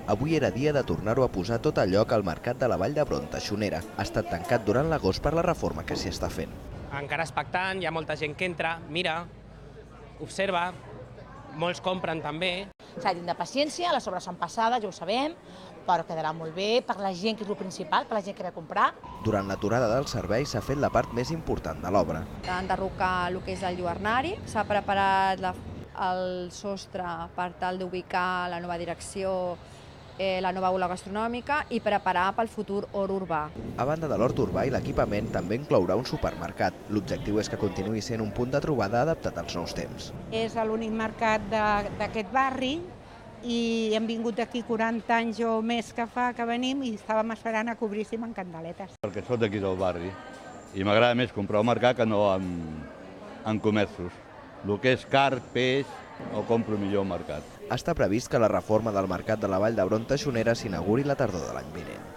Avui era dia de tornar-ho a posar tot a lloc al mercat de la Vall d'Hebron, Taixonera. Ha estat tancat durant l'agost per la reforma que s'hi està fent. Encara expectant, hi ha molta gent que entra, mira, observa, molts compren també. S'ha de paciència, les obres són passades, ja ho sabem, però quedarà molt bé per la gent, que és el principal, per la gent que ha de comprar. Durant l'aturada del servei s'ha fet la part més important de l'obra. Han d'enderrocar el que és el lluernari, s'ha preparat el sostre per tal d'ubicar la nova direcció, la nova aula gastronòmica i preparar pel futur hort urbà. A banda de l'hort urbà i l'equipament, també inclourà un supermercat. L'objectiu és que continuï sent un punt de trobada adaptat als nous temps. És l'únic mercat d'aquest barri i hem vingut aquí 40 anys o més que fa que venim i estàvem esperant a que obríssim en Candeletes. Perquè soc d'aquí del barri i m'agrada més comprar al mercat que no en comerços. El que és car, peix, ho compro millor al mercat. Està previst que la reforma del mercat de la Vall d'Hebron Taixonera s'inauguri la tardor de l'any vinent.